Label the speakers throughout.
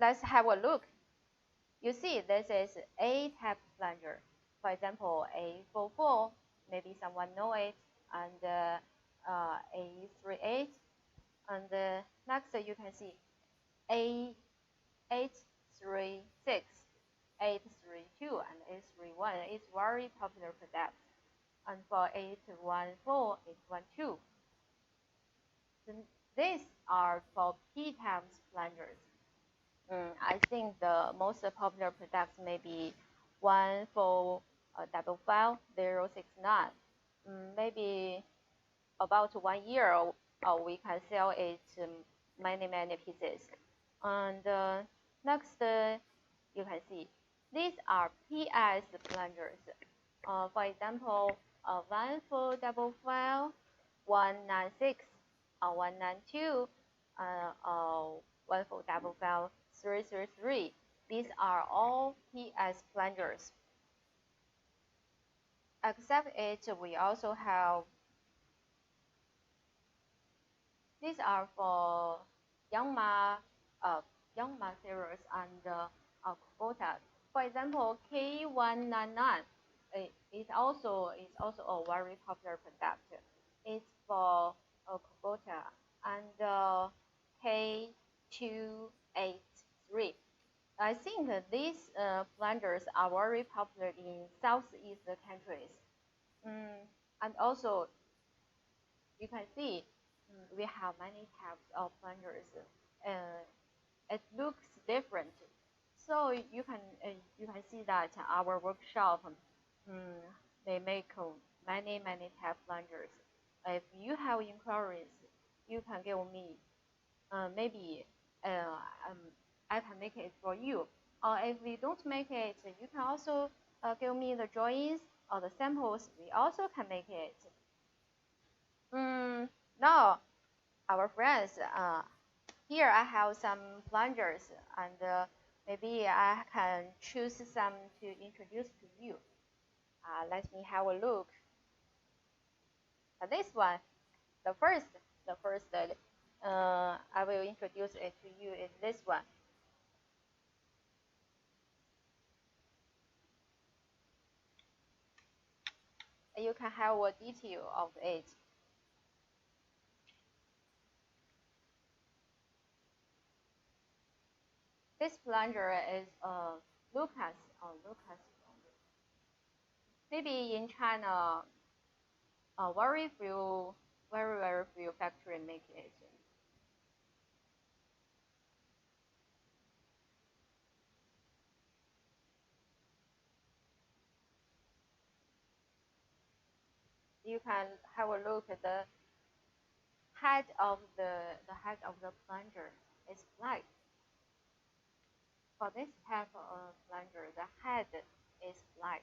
Speaker 1: let's have a look. You see, this is A type plunger. For example, A44, maybe someone know it, and A38, and next you can see A836, 832, and A31. It's very popular product. And for 814, 812. These are for P type plungers. I think the most popular products may be one for double file 069. Maybe about 1 year we can sell it many pieces. And next you can see these are PS plungers. For example, one for double file 196 or 192, one for double file 333. These are all PS plungers. Except it, we also have, these are for Yangma series and Kubota. For example, K199 is also a very popular product. It's for Kubota, and K283. I think these plungers are very popular in Southeast countries. And also, you can see we have many types of plungers. It looks different, so you can see that our workshop they make many type plungers. If you have inquiries, you can give me. Maybe I can make it for you. Or if we don't make it, you can also give me the drawings or the samples. We also can make it. Now, our friends, here I have some plungers, and maybe I can choose some to introduce to you. Let me have a look. This one, the first I will introduce it to you is this one. You can have a detail of it. This plunger is Lucas plunger. Maybe in China, very few factory make it. You can have a look at the head of the plunger is black. For this type of plunger, the head is black.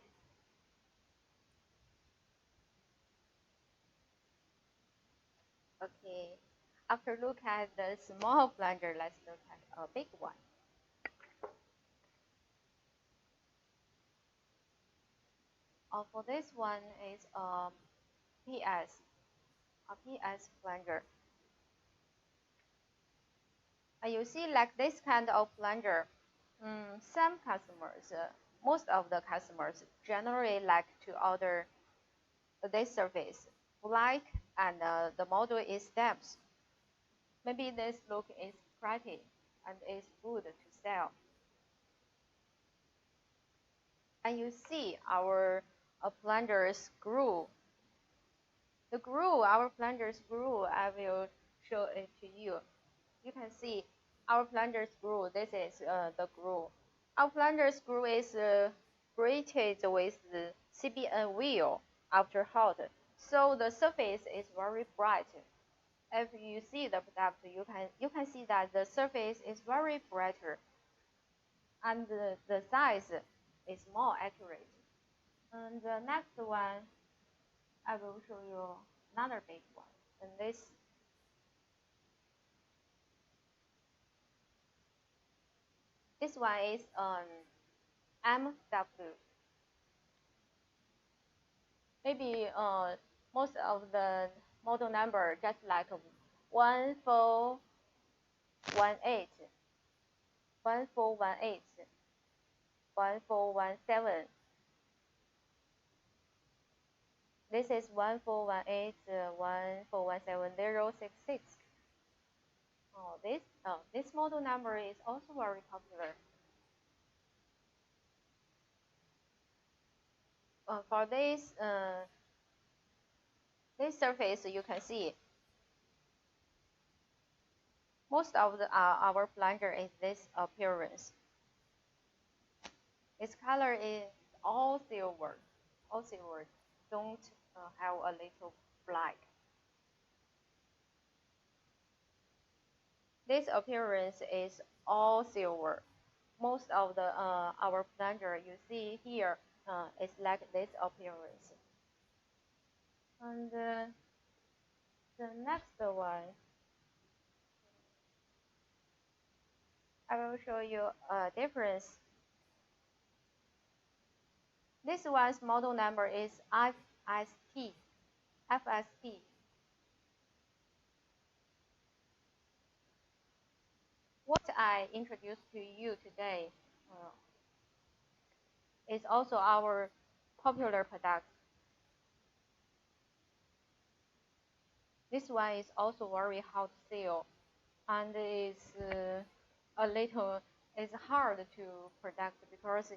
Speaker 1: Okay, after look at the small plunger, let's look at a big one. For this one is a PS plunger. You see, like this kind of plunger, some customers, most of the customers generally like to order this surface black, and the model is steps. Maybe this look is pretty and is good to sell. And you see our plunger screw. The screw, our plunger screw, I will show it to you. You can see our plunger screw. This is the screw. Our plunger screw is braided with the CBN wheel after hot, so the surface is very bright. If you see the product, you can see that the surface is very brighter, and the size is more accurate. And the next one, I will show you another big one. And this one is MW. Maybe most of the model number just like 1418. 1418, 1417. This is 1418, 1417066. This model number is also very popular. For this surface, you can see most of our plunger is this appearance. Its color is all silver, don't have a little black. This appearance is all silver. Most of the our plunger you see here is like this appearance. And the next one, I will show you a difference. This one's model number is FST. What I introduced to you today is also our popular product. This one is also very hard to sell, and it's it's hard to product because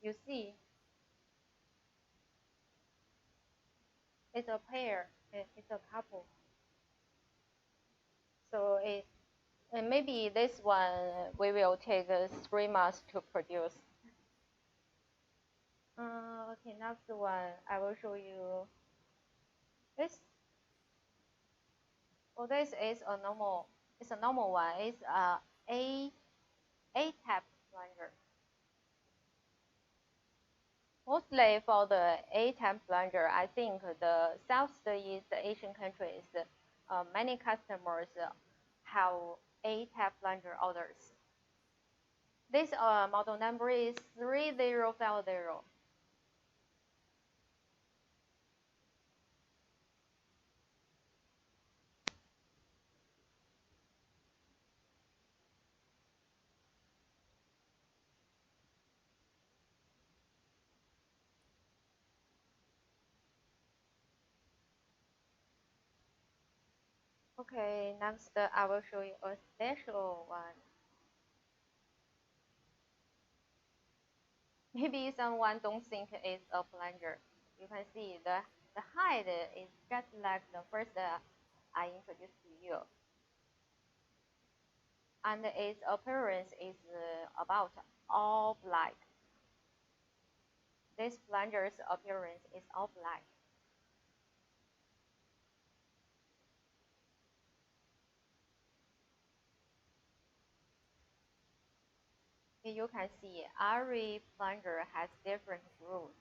Speaker 1: you see, it's a pair, it's a couple. So maybe this one we will take 3 months to produce. Okay, next one I will show you this. Well, this is a normal. It's a normal one. It's a type plunger. Mostly for the A type plunger, I think the Southeast Asian countries, many customers have A type plunger orders. This model number is 3050. Okay, next I will show you a special one. Maybe someone don't think it's a plunger. You can see the height is just like the first I introduced to you. And its appearance is about all black. This plunger's appearance is all black. You can see every plunger has different grooves.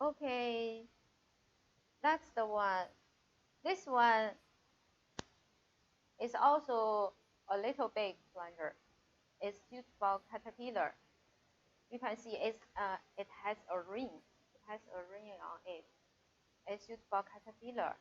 Speaker 1: Okay, that's the one. This one is also a little big plunger. It's used for caterpillar. You can see it has a ring. It has a ring on it. It's used for caterpillar.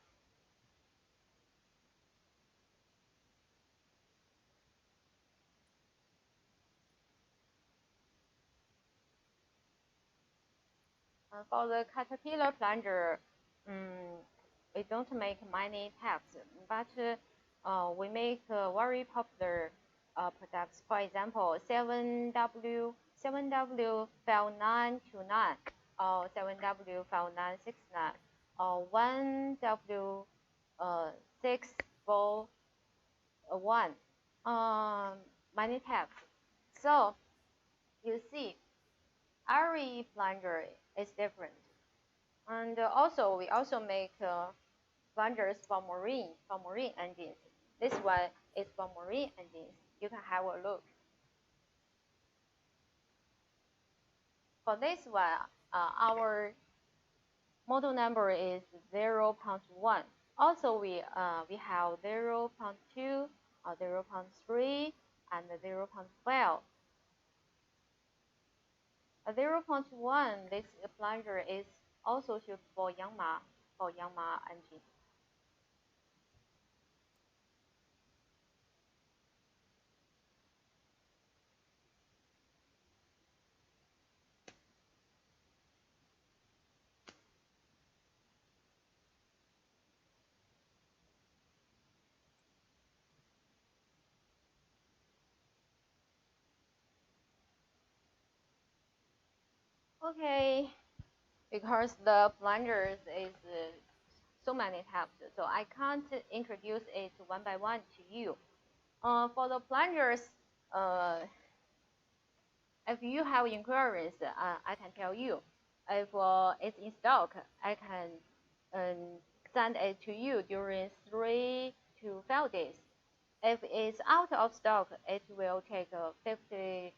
Speaker 1: For the caterpillar plunger, we don't make many types, but we make very popular products. For example, 7W 5929 or 7W 5969 or 1W 641. Many types. So you see, every plunger is different. And also, we also make plungers for marine engines. This one is for marine engines. You can have a look. For this one, our model number is 0.1. Also, we have 0.2, 0.3, and 0.12. 0.1, this plunger is also shoot for Yanmar engine. Okay, because the plunger is so many types, so I can't introduce it one by one to you. For the plungers, if you have inquiries, I can tell you. If it's in stock, I can send it to you during 3 to 5 days. If it's out of stock, it will take 50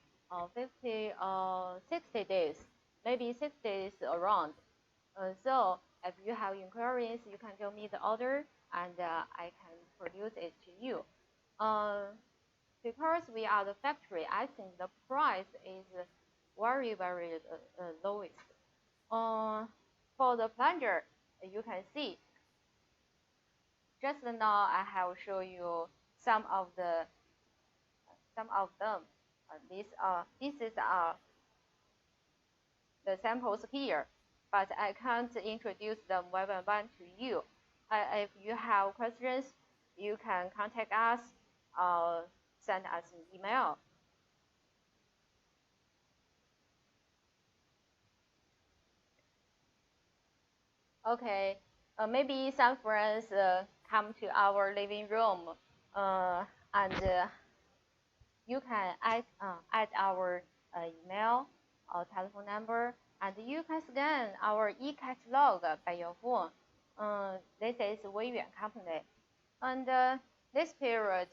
Speaker 1: or 60 days, maybe 6 days around. So if you have inquiries, you can give me the order and I can produce it to you. Because we are the factory, I think the price is very, very lowest. For the plunger, you can see. Just now, I have shown you some of them. This is the samples here, but I can't introduce them one by one to you. If you have questions, you can contact us or send us an email. Okay, maybe some friends come to our living room, and you can add our email or telephone number, and you can scan our e-catalog by your phone. This is Weiyuan Company, and this period